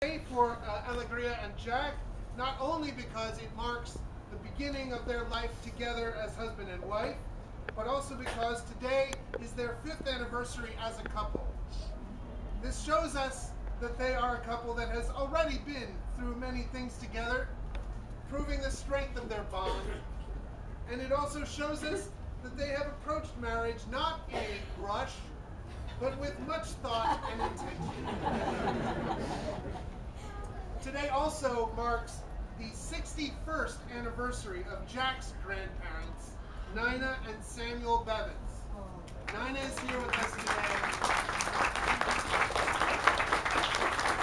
For Alegria and Jack, not only because it marks the beginning of their life together as husband and wife, but also because today is their 5th anniversary as a couple. This shows us that they are a couple that has already been through many things together, proving the strength of their bond. And it also shows us that they have approached marriage not in a rush, but with much thought and intention. Today also marks the 61st anniversary of Jack's grandparents, Nina and Samuel Bevins. Nina is here with us today,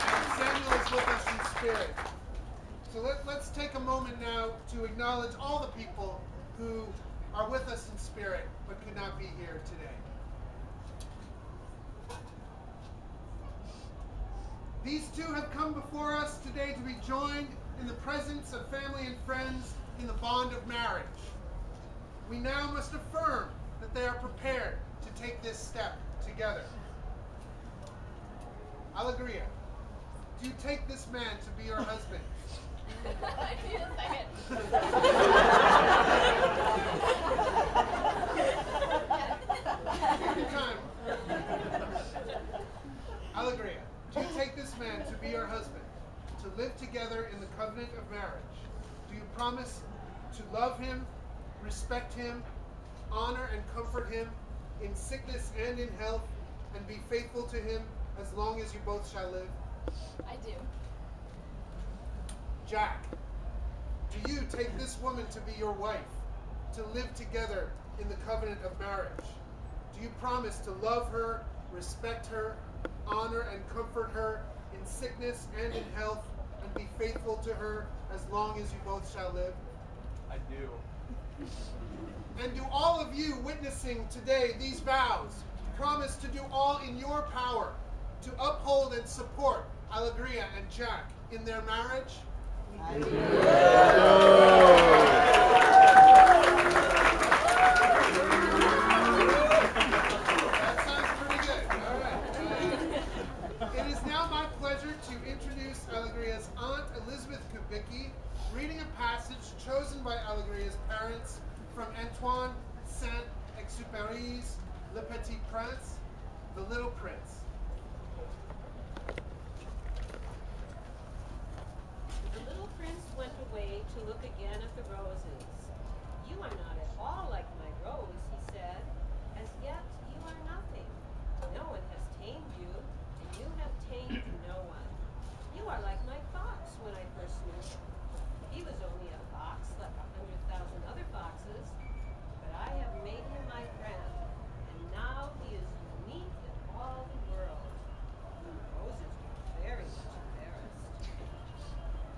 and Samuel is with us in spirit. So let's take a moment now to acknowledge all the people who are with us in spirit but could not be here today. These two have come before us today to be joined in the presence of family and friends in the bond of marriage. We now must affirm that they are prepared to take this step together. Alegria, do you take this man to be your husband? I need a second. Take your time. Alegria, do you take this man to be your husband, to live together in the covenant of marriage? Do you promise to love him, respect him, honor and comfort him in sickness and in health, and be faithful to him as long as you both shall live? I do. Jack, do you take this woman to be your wife, to live together in the covenant of marriage? Do you promise to love her, respect her, honor and comfort her in sickness and in health, and be faithful to her as long as you both shall live? I do. And do all of you witnessing today these vows promise to do all in your power to uphold and support Alegria and Jack in their marriage? I do. That sounds pretty good. All right. It is now my pleasure to introduce Alegria's aunt, Elizabeth Kubicki, reading a passage chosen by Alegria's parents from Antoine Saint-Exupéry's Le Petit Prince, The Little Prince. The little prince went away to look again at the roses. "You are not at all like my rose," he said. "As yet you are nothing. No one has tamed you, and you have tamed no one. You are like my fox when I first knew him. He was only a fox like 100,000 other foxes, but I have made him my friend, and now he is unique in all the world." The roses were very much embarrassed.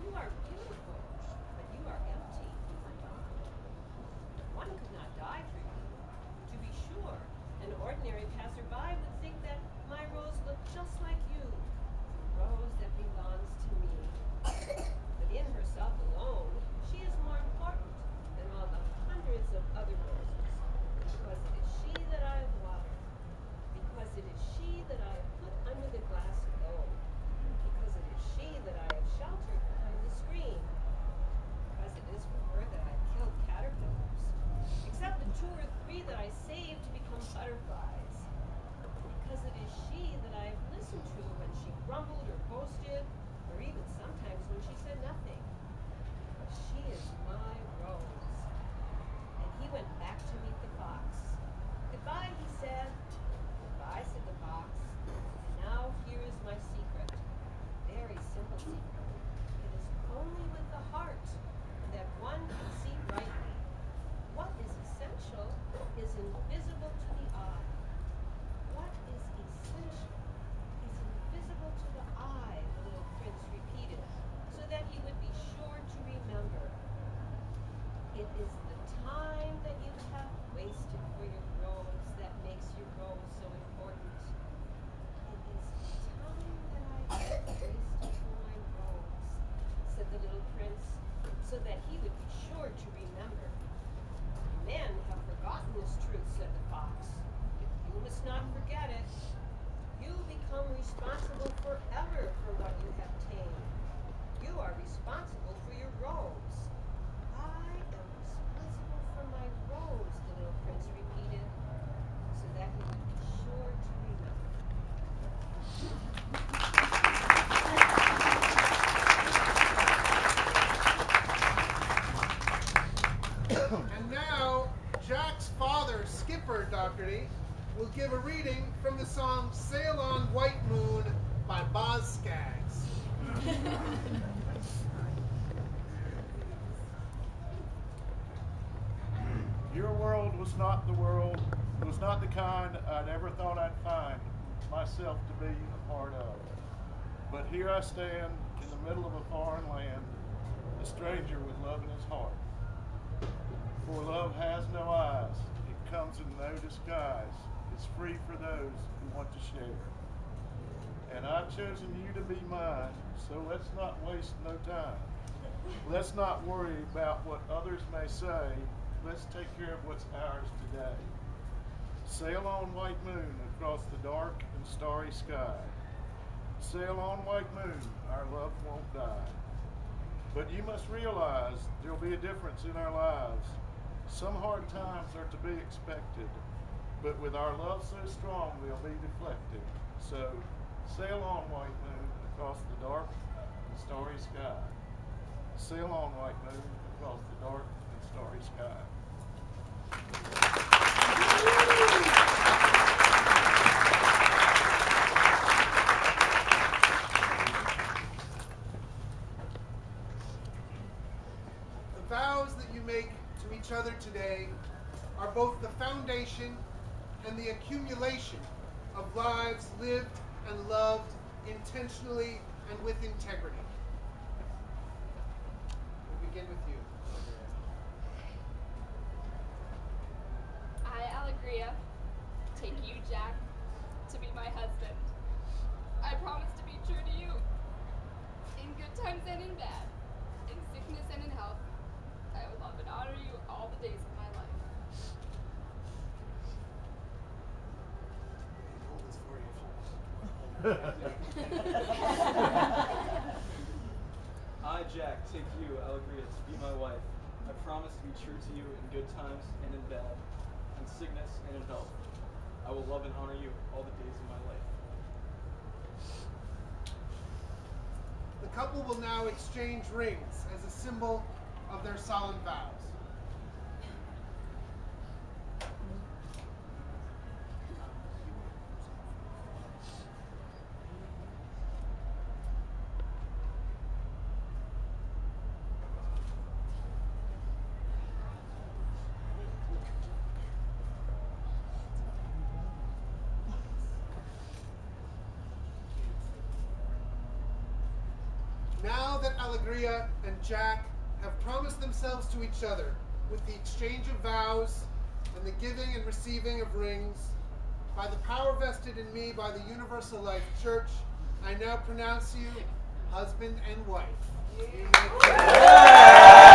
"You are beautiful, but you are empty," he went on. "One could not die for you. To be sure, an ordinary passerby would think that my rose looked just like you, the rose that belongs to me. But in herself alone, she is more important than all the hundreds of other roses, because it is she that I have watered, because it is she that I have put under the glass globe, because it is she that I have sheltered behind the screen, because it is for her that I have killed caterpillars, except the 2 or 3 that I saved to become butterflies, because it is she that I have listened to when she grumbled or boasted, or even sometimes when she said nothing. She is my rose." And he went back to meet the fox. "Goodbye," he said. "Goodbye," said the fox. "And now here is my secret. Very simple secret. It is only with the heart that one can see rightly. What is essential is invisible to the eye. What is essential is invisible to the eye," the little prince repeated, so that he would be sure to remember. "It is the time that you have wasted for your rose that makes your rose so important. It is the time that I have wasted for my rose," said the little prince, so that he would be sure to remember. "Men have forgotten this truth," said the fox. "You must not forget it. You become responsible forever for what you have tamed. give a reading from the song Sail on White Moon by Boz Scaggs. Your world was not the world, was not the kind I'd ever thought I'd find myself to be a part of. But here I stand in the middle of a foreign land, a stranger with love in his heart. For love has no eyes, it comes in no disguise, it's free for those who want to share. And I've chosen you to be mine, so let's not waste no time. Let's not worry about what others may say, let's take care of what's ours today. Sail on, white moon, across the dark and starry sky. Sail on, white moon, our love won't die. But you must realize there'll be a difference in our lives. Some hard times are to be expected, but with our love so strong, they'll be deflected. So, sail on, white moon, across the dark and starry sky. Sail on, white moon, across the dark and starry sky. The vows that you make to each other today are both the foundation and the accumulation of lives lived and loved intentionally and with integrity. We'll begin with you. I, Alegria, take you, Jack, to be my husband. I promise to be true to you, in good times and in bad, in sickness and in health. I will love and honor you all the days of my life. Hold this for you. I, Jack, take you, Alegria, to be my wife. I promise to be true to you in good times and in bad, in sickness and in health. I will love and honor you all the days of my life. The couple will now exchange rings as a symbol of their solemn vows. Now that Alegria and Jack have promised themselves to each other with the exchange of vows and the giving and receiving of rings, by the power vested in me by the Universal Life Church, I now pronounce you husband and wife. You may-